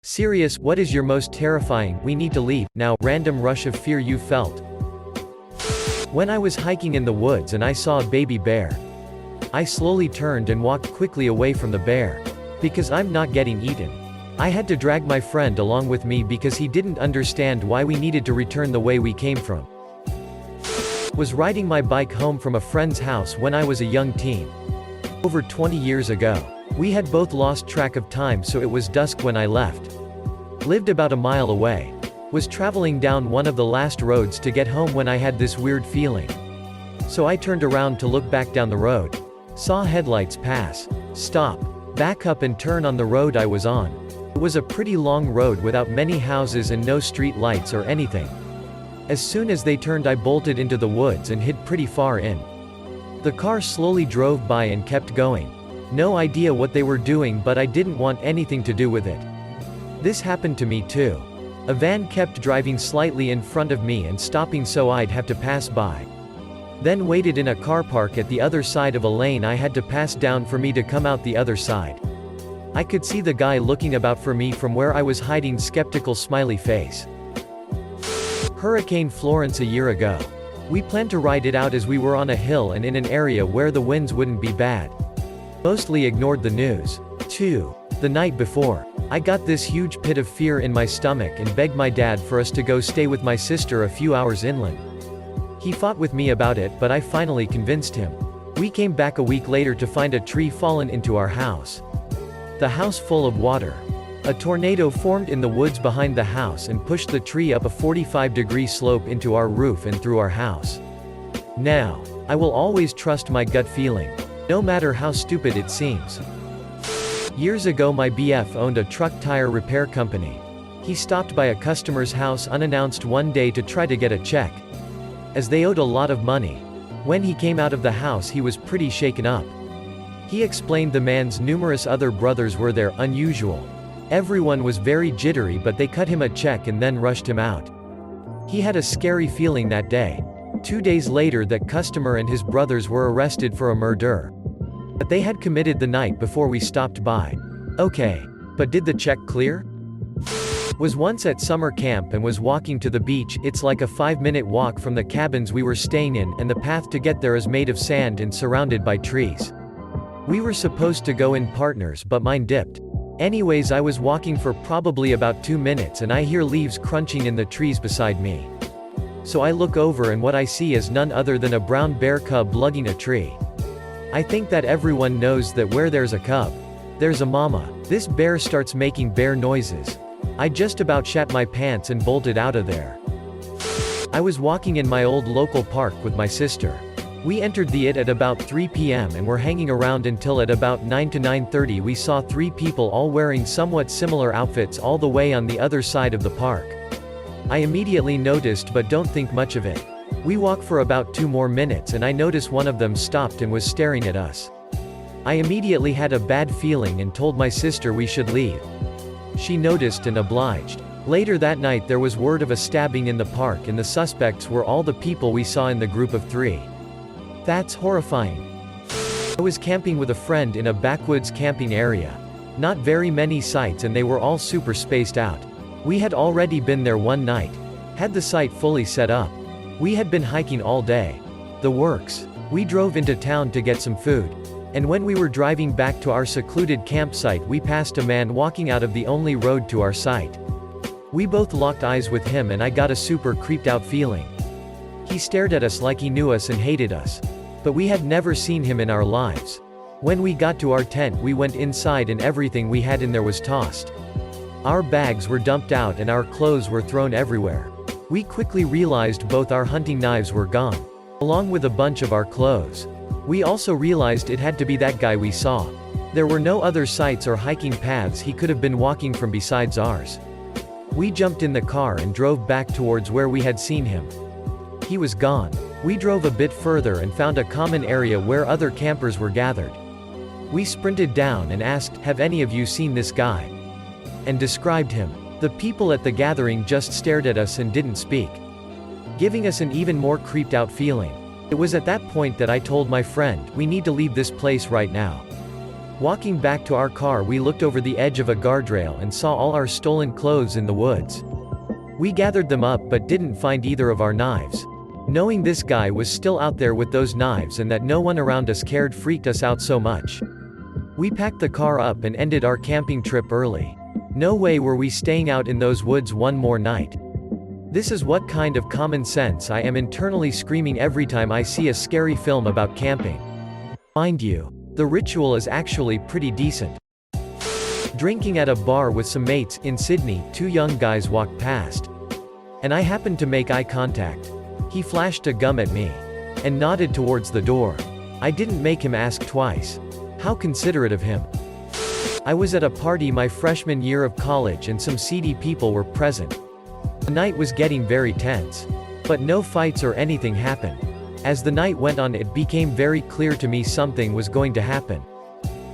Serious, what is your most terrifying, we need to leave, now, random rush of fear you felt? When I was hiking in the woods and I saw a baby bear. I slowly turned and walked quickly away from the bear. Because I'm not getting eaten. I had to drag my friend along with me because he didn't understand why we needed to return the way we came from. Was riding my bike home from a friend's house when I was a young teen. Over 20 years ago. We had both lost track of time, so it was dusk when I left. Lived about a mile away. Was traveling down one of the last roads to get home when I had this weird feeling. So I turned around to look back down the road. Saw headlights pass. Stop. Back up and turn on the road I was on. It was a pretty long road without many houses and no street lights or anything. As soon as they turned, I bolted into the woods and hid pretty far in. The car slowly drove by and kept going. No idea what they were doing, but I didn't want anything to do with it. This happened to me too. A van kept driving slightly in front of me and stopping so I'd have to pass by. Then waited in a car park at the other side of a lane I had to pass down for me to come out the other side. I could see the guy looking about for me from where I was hiding, skeptical smiley face. Hurricane Florence a year ago. We planned to ride it out as we were on a hill and in an area where the winds wouldn't be bad. Mostly ignored the news. 2. The night before. I got this huge pit of fear in my stomach and begged my dad for us to go stay with my sister a few hours inland. He fought with me about it, but I finally convinced him. We came back a week later to find a tree fallen into our house. The house full of water. A tornado formed in the woods behind the house and pushed the tree up a 45-degree slope into our roof and through our house. Now, I will always trust my gut feeling. No matter how stupid it seems. Years ago my BF owned a truck tire repair company. He stopped by a customer's house unannounced one day to try to get a check. As they owed a lot of money. When he came out of the house he was pretty shaken up. He explained the man's numerous other brothers were there, unusual. Everyone was very jittery, but they cut him a check and then rushed him out. He had a scary feeling that day. 2 days later that customer and his brothers were arrested for a murder. But they had committed the night before we stopped by. Okay. But did the check clear? Was once at summer camp and was walking to the beach. It's like a 5-minute walk from the cabins we were staying in, and the path to get there is made of sand and surrounded by trees. We were supposed to go in partners, but mine dipped. Anyways, I was walking for probably about 2 minutes and I hear leaves crunching in the trees beside me. So I look over and what I see is none other than a brown bear cub lugging a tree. I think that everyone knows that where there's a cub, there's a mama. This bear starts making bear noises. I just about shat my pants and bolted out of there. I was walking in my old local park with my sister. We entered the IT at about 3 p.m. and were hanging around until at about 9 to 9:30 we saw 3 people all wearing somewhat similar outfits all the way on the other side of the park. I immediately noticed but don't think much of it. We walk for about 2 more minutes and I notice one of them stopped and was staring at us. I immediately had a bad feeling and told my sister we should leave. She noticed and obliged. Later that night there was word of a stabbing in the park and the suspects were all the people we saw in the group of 3. That's horrifying. I was camping with a friend in a backwoods camping area. Not very many sites and they were all super spaced out. We had already been there one night. Had the site fully set up. We had been hiking all day. The works. We drove into town to get some food. And when we were driving back to our secluded campsite we passed a man walking out of the only road to our site. We both locked eyes with him and I got a super creeped out feeling. He stared at us like he knew us and hated us. But we had never seen him in our lives. When we got to our tent we went inside and everything we had in there was tossed. Our bags were dumped out and our clothes were thrown everywhere. We quickly realized both our hunting knives were gone. Along with a bunch of our clothes. We also realized it had to be that guy we saw. There were no other sites or hiking paths he could have been walking from besides ours. We jumped in the car and drove back towards where we had seen him. He was gone. We drove a bit further and found a common area where other campers were gathered. We sprinted down and asked, "Have any of you seen this guy?" And described him. The people at the gathering just stared at us and didn't speak. Giving us an even more creeped out feeling. It was at that point that I told my friend, we need to leave this place right now. Walking back to our car, we looked over the edge of a guardrail and saw all our stolen clothes in the woods. We gathered them up but didn't find either of our knives. Knowing this guy was still out there with those knives and that no one around us cared freaked us out so much. We packed the car up and ended our camping trip early. No way were we staying out in those woods one more night. This is what kind of common sense I am internally screaming every time I see a scary film about camping. Mind you, the ritual is actually pretty decent. Drinking at a bar with some mates in Sydney, two young guys walked past. And I happened to make eye contact. He flashed a gum at me. And nodded towards the door. I didn't make him ask twice. How considerate of him. I was at a party my freshman year of college and some seedy people were present. The night was getting very tense. But no fights or anything happened. As the night went on, it became very clear to me something was going to happen.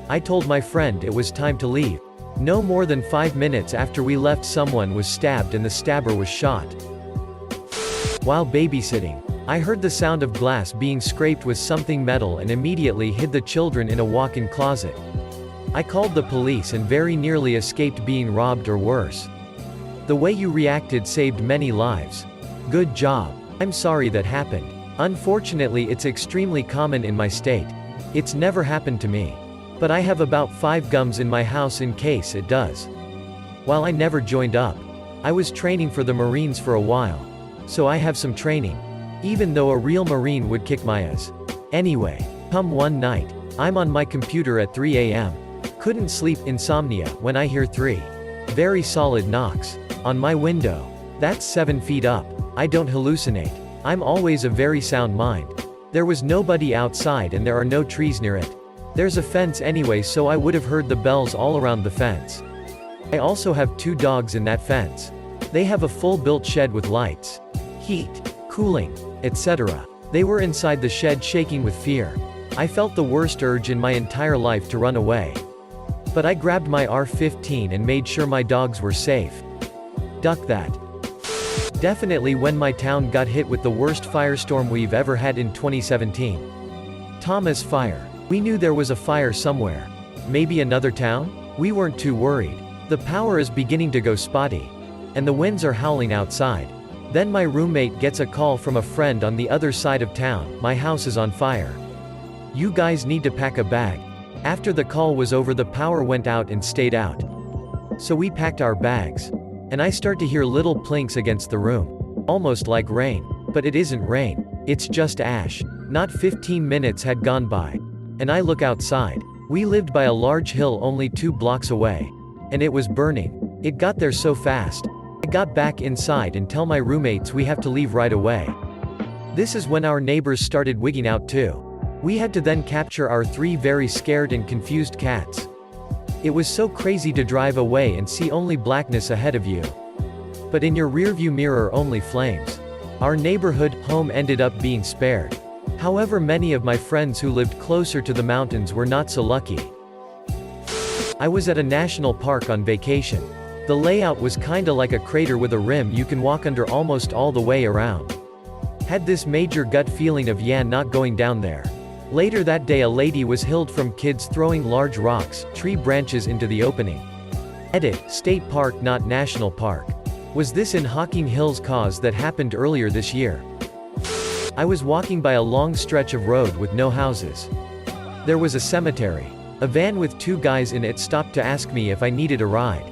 I told my friend it was time to leave. No more than 5 minutes after we left, someone was stabbed and the stabber was shot. While babysitting, I heard the sound of glass being scraped with something metal and immediately hid the children in a walk-in closet. I called the police and very nearly escaped being robbed or worse. The way you reacted saved many lives. Good job. I'm sorry that happened. Unfortunately, it's extremely common in my state. It's never happened to me. But I have about 5 gums in my house in case it does. While I never joined up, I was training for the Marines for a while. So I have some training. Even though a real Marine would kick my ass. Anyway, come one night, I'm on my computer at 3 a.m. Couldn't sleep, insomnia, when I hear 3 very solid knocks on my window. That's 7 feet up. I don't hallucinate. I'm always a very sound mind. There was nobody outside and there are no trees near it. There's a fence anyway, so I would have heard the bells all around the fence. I also have 2 dogs in that fence. They have a full-built shed with lights, heat, cooling, etc. They were inside the shed shaking with fear. I felt the worst urge in my entire life to run away. But I grabbed my AR-15 and made sure my dogs were safe. Duck that. Definitely when my town got hit with the worst firestorm we've ever had in 2017. Thomas Fire. We knew there was a fire somewhere. Maybe another town? We weren't too worried. The power is beginning to go spotty. And the winds are howling outside. Then my roommate gets a call from a friend on the other side of town. My house is on fire. You guys need to pack a bag. After the call was over, the power went out and stayed out. So we packed our bags. And I start to hear little plinks against the room. Almost like rain. But it isn't rain. It's just ash. Not 15 minutes had gone by. And I look outside. We lived by a large hill only 2 blocks away. And it was burning. It got there so fast. I got back inside and tell my roommates we have to leave right away. This is when our neighbors started wigging out too. We had to then capture our 3 very scared and confused cats. It was so crazy to drive away and see only blackness ahead of you. But in your rearview mirror only flames. Our neighborhood home ended up being spared. However, many of my friends who lived closer to the mountains were not so lucky. I was at a national park on vacation. The layout was kinda like a crater with a rim you can walk under almost all the way around. Had this major gut feeling of not going down there. Later that day, a lady was killed from kids throwing large rocks, tree branches into the opening. Edit, state park not national park. Was this in Hocking Hills? Cause that happened earlier this year. I was walking by a long stretch of road with no houses. There was a cemetery. A van with 2 guys in it stopped to ask me if I needed a ride.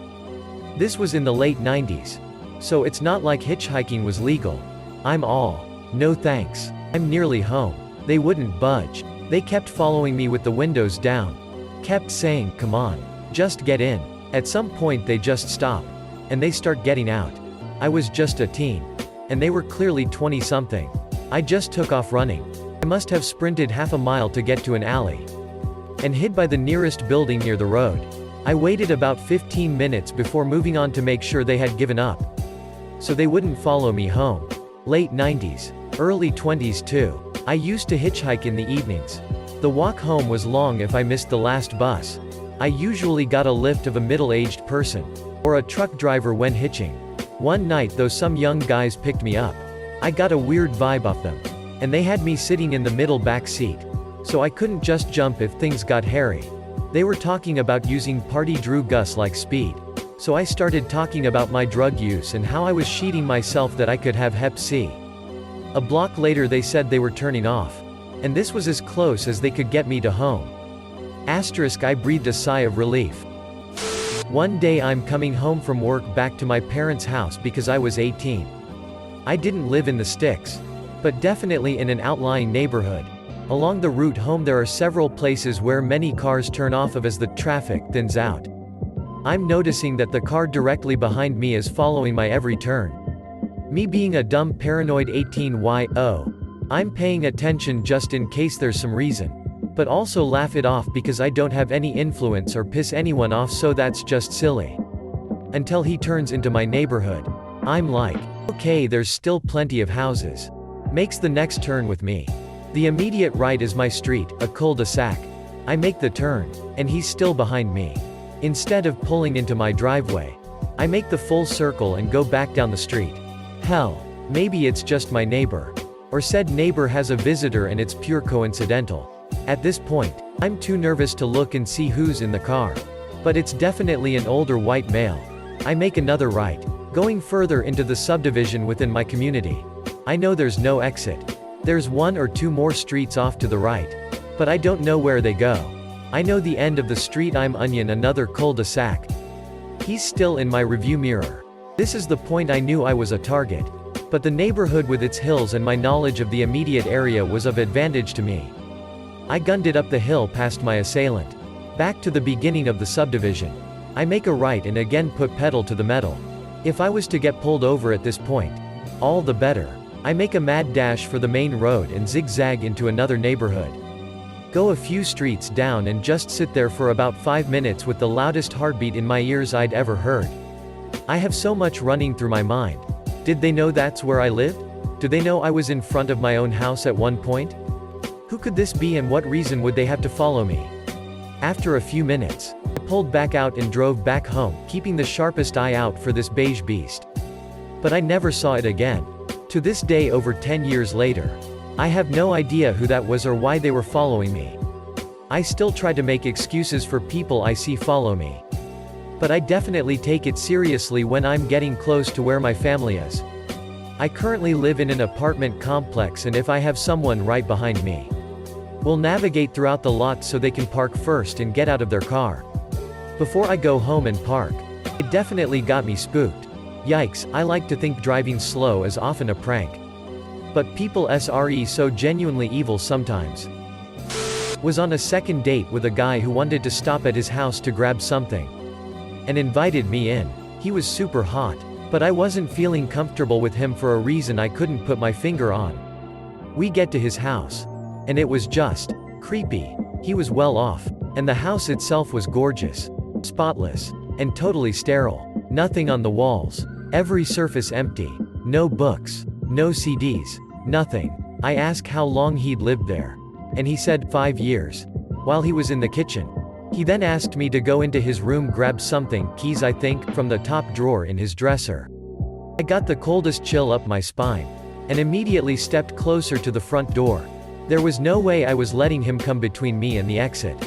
This was in the late 90s. So it's not like hitchhiking was legal. I'm all, no thanks. I'm nearly home. They wouldn't budge. They kept following me with the windows down. Kept saying, come on. Just get in. At some point they just stop. And they start getting out. I was just a teen. And they were clearly 20-something. I just took off running. I must have sprinted half a mile to get to an alley. And hid by the nearest building near the road. I waited about 15 minutes before moving on to make sure they had given up. So they wouldn't follow me home. Late 90s. Early 20s too. I used to hitchhike in the evenings. The walk home was long if I missed the last bus. I usually got a lift of a middle-aged person. Or a truck driver when hitching. One night though, some young guys picked me up. I got a weird vibe off them. And they had me sitting in the middle back seat. So I couldn't just jump if things got hairy. They were talking about using party Drew Gus like speed. So I started talking about my drug use and how I was cheating myself that I could have Hep C. A block later they said they were turning off. And this was as close as they could get me to home. Asterisk, I breathed a sigh of relief. One day I'm coming home from work back to my parents' house because I was 18. I didn't live in the sticks, but definitely in an outlying neighborhood. Along the route home there are several places where many cars turn off of as the traffic thins out. I'm noticing that the car directly behind me is following my every turn. Me being a dumb paranoid 18-year-old, I'm paying attention just in case there's some reason. But also laugh it off because I don't have any influence or piss anyone off, so that's just silly. Until he turns into my neighborhood. I'm like, okay, there's still plenty of houses. Makes the next turn with me. The immediate right is my street, a cul-de-sac. I make the turn, and he's still behind me. Instead of pulling into my driveway, I make the full circle and go back down the street. Hell, maybe it's just my neighbor. Or said neighbor has a visitor and it's pure coincidental. At this point, I'm too nervous to look and see who's in the car. But it's definitely an older white male. I make another right, going further into the subdivision within my community. I know there's no exit. There's one or two more streets off to the right. But I don't know where they go. I know the end of the street. I'm onion another cul-de-sac. He's still in my review mirror. This is the point I knew I was a target. But the neighborhood with its hills and my knowledge of the immediate area was of advantage to me. I gunned it up the hill past my assailant. Back to the beginning of the subdivision. I make a right and again put pedal to the metal. If I was to get pulled over at this point, all the better. I make a mad dash for the main road and zigzag into another neighborhood. Go a few streets down and just sit there for about 5 minutes with the loudest heartbeat in my ears I'd ever heard. I have so much running through my mind. Did they know that's where I lived? Do they know I was in front of my own house at one point? Who could this be and what reason would they have to follow me? After a few minutes, I pulled back out and drove back home, keeping the sharpest eye out for this beige beast. But I never saw it again. To this day, over 10 years later, I have no idea who that was or why they were following me. I still try to make excuses for people I see follow me. But I definitely take it seriously when I'm getting close to where my family is. I currently live in an apartment complex, and if I have someone right behind me, we'll navigate throughout the lot so they can park first and get out of their car before I go home and park. It definitely got me spooked. Yikes, I like to think driving slow is often a prank. But people SRE so genuinely evil sometimes. Was on a second date with a guy who wanted to stop at his house to grab something and invited me in. He was super hot, but I wasn't feeling comfortable with him for a reason I couldn't put my finger on. We get to his house, and it was just creepy. He was well off, and the house itself was gorgeous, spotless, and totally sterile. Nothing on the walls, every surface empty, no books, no CDs, nothing. I asked how long he'd lived there, and he said 5 years, while he was in the kitchen. He then asked me to go into his room, grab something, keys I think, from the top drawer in his dresser. I got the coldest chill up my spine, and immediately stepped closer to the front door. There was no way I was letting him come between me and the exit.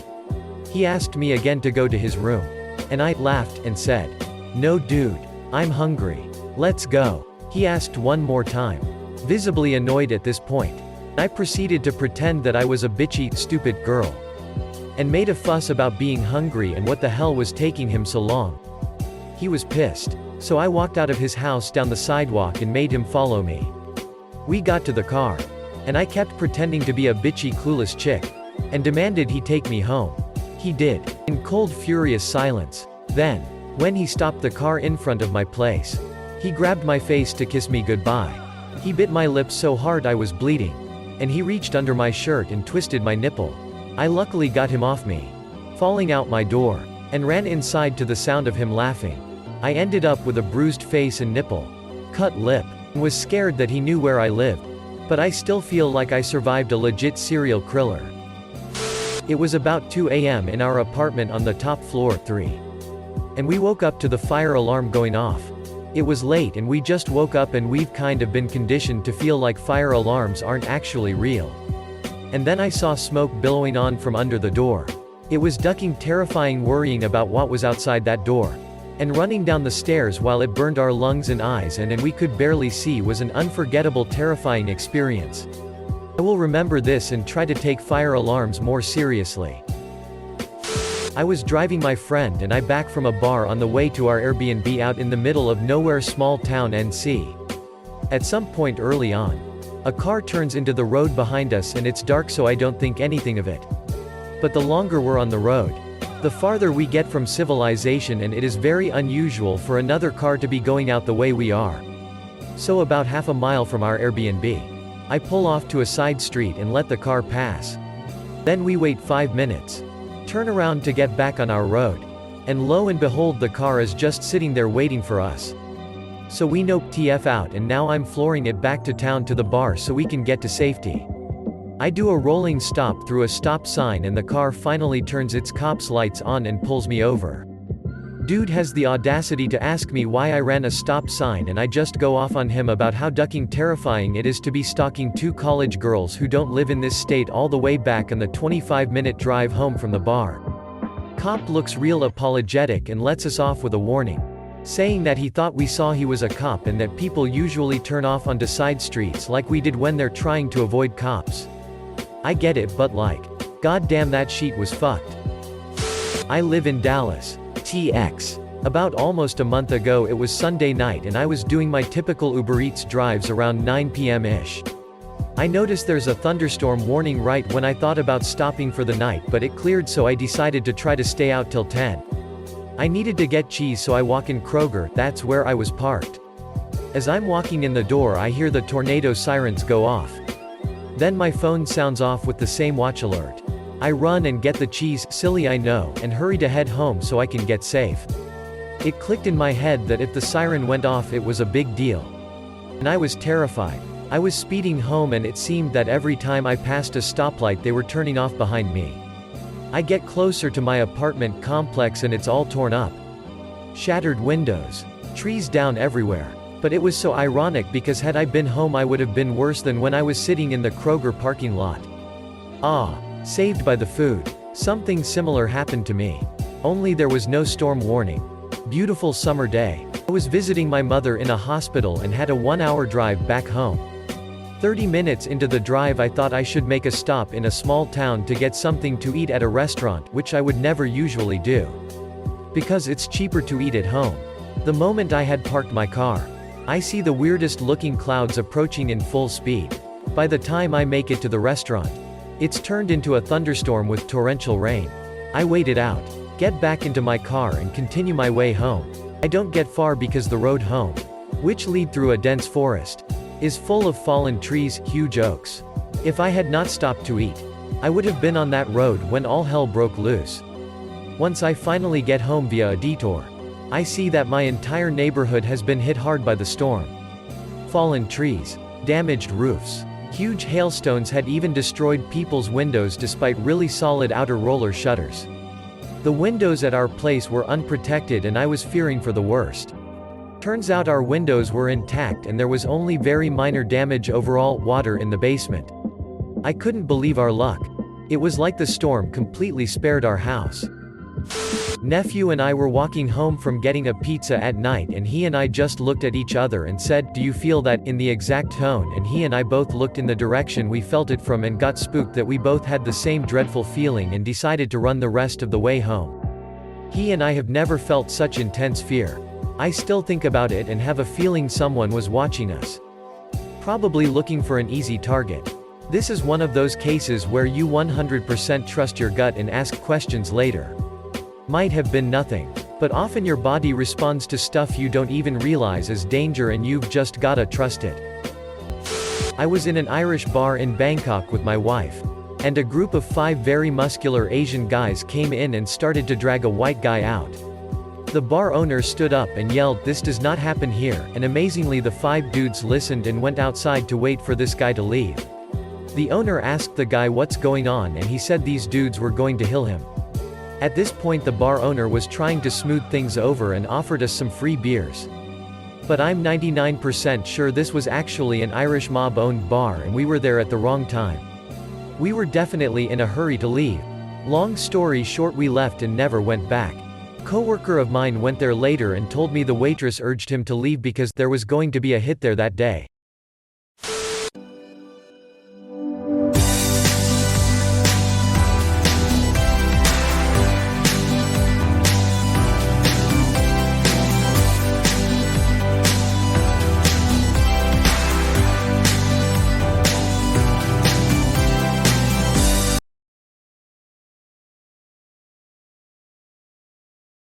He asked me again to go to his room, and I laughed and said, "No dude, I'm hungry. Let's go." He asked one more time, visibly annoyed at this point. I proceeded to pretend that I was a bitchy, stupid girl, and made a fuss about being hungry and what the hell was taking him so long. He was pissed, so I walked out of his house down the sidewalk and made him follow me. We got to the car, and I kept pretending to be a bitchy, clueless chick, and demanded he take me home. He did, in cold, furious silence. Then, when he stopped the car in front of my place, he grabbed my face to kiss me goodbye. He bit my lip so hard I was bleeding, and he reached under my shirt and twisted my nipple. I luckily got him off me, falling out my door, and ran inside to the sound of him laughing. I ended up with a bruised face and nipple, cut lip, and was scared that he knew where I lived. But I still feel like I survived a legit serial killer. It was about 2 a.m. in our apartment on the top floor, 3. And we woke up to the fire alarm going off. It was late and we just woke up, and we've kind of been conditioned to feel like fire alarms aren't actually real. And then I saw smoke billowing on from under the door. It was ducking, terrifying, worrying about what was outside that door. And running down the stairs while it burned our lungs and eyes and we could barely see was an unforgettable, terrifying experience. I will remember this and try to take fire alarms more seriously. I was driving my friend and I back from a bar on the way to our Airbnb out in the middle of nowhere, small town NC. At some point early on, a car turns into the road behind us and it's dark, so I don't think anything of it. But the longer we're on the road, the farther we get from civilization, and it is very unusual for another car to be going out the way we are. So about half a mile from our Airbnb, I pull off to a side street and let the car pass. Then we wait 5 minutes, turn around to get back on our road, and lo and behold, the car is just sitting there waiting for us. So we nope TF out, and now I'm flooring it back to town to the bar so we can get to safety. I do a rolling stop through a stop sign and the car finally turns its cops lights on and pulls me over. Dude has the audacity to ask me why I ran a stop sign, and I just go off on him about how ducking terrifying it is to be stalking 2 college girls who don't live in this state all the way back on the 25-minute drive home from the bar. Cop looks real apologetic and lets us off with a warning, saying that he thought we saw he was a cop and that people usually turn off onto side streets like we did when they're trying to avoid cops. I get it, but like, goddamn, that sheet was fucked. I live in Dallas, TX. About almost a month ago, it was Sunday night and I was doing my typical Uber Eats drives around 9 p.m.-ish. I noticed there's a thunderstorm warning right when I thought about stopping for the night, but it cleared, so I decided to try to stay out till 10. I needed to get cheese, so I walk in Kroger, that's where I was parked. As I'm walking in the door, I hear the tornado sirens go off. Then my phone sounds off with the same watch alert. I run and get the cheese, silly I know, and hurry to head home so I can get safe. It clicked in my head that if the siren went off it was a big deal. And I was terrified. I was speeding home and it seemed that every time I passed a stoplight they were turning off behind me. I get closer to my apartment complex and it's all torn up. Shattered windows. Trees down everywhere. But it was so ironic because had I been home I would have been worse than when I was sitting in the Kroger parking lot. Ah, saved by the food. Something similar happened to me. Only there was no storm warning. Beautiful summer day. I was visiting my mother in a hospital and had a 1-hour drive back home. 30 minutes into the drive I thought I should make a stop in a small town to get something to eat at a restaurant, which I would never usually do. Because it's cheaper to eat at home. The moment I had parked my car, I see the weirdest looking clouds approaching in full speed. By the time I make it to the restaurant, it's turned into a thunderstorm with torrential rain. I wait it out, get back into my car and continue my way home. I don't get far because the road home, which lead through a dense forest, is full of fallen trees, huge oaks. If I had not stopped to eat, I would have been on that road when all hell broke loose. Once I finally get home via a detour, I see that my entire neighborhood has been hit hard by the storm. Fallen trees, damaged roofs, huge hailstones had even destroyed people's windows despite really solid outer roller shutters. The windows at our place were unprotected and I was fearing for the worst. Turns out our windows were intact and there was only very minor damage overall, water in the basement. I couldn't believe our luck. It was like the storm completely spared our house. Nephew and I were walking home from getting a pizza at night and he and I just looked at each other and said, "Do you feel that?" in the exact tone, and he and I both looked in the direction we felt it from and got spooked that we both had the same dreadful feeling and decided to run the rest of the way home. He and I have never felt such intense fear. I still think about it and have a feeling someone was watching us. Probably looking for an easy target. This is one of those cases where you 100% trust your gut and ask questions later. Might have been nothing. But often your body responds to stuff you don't even realize is danger and you've just gotta trust it. I was in an Irish bar in Bangkok with my wife. And a group of 5 very muscular Asian guys came in and started to drag a white guy out. The bar owner stood up and yelled, "This does not happen here," and amazingly the 5 dudes listened and went outside to wait for this guy to leave. The owner asked the guy what's going on and he said these dudes were going to kill him. At this point the bar owner was trying to smooth things over and offered us some free beers. But I'm 99% sure this was actually an Irish mob-owned bar and we were there at the wrong time. We were definitely in a hurry to leave. Long story short, we left and never went back. Coworker of mine went there later and told me the waitress urged him to leave because there was going to be a hit there that day.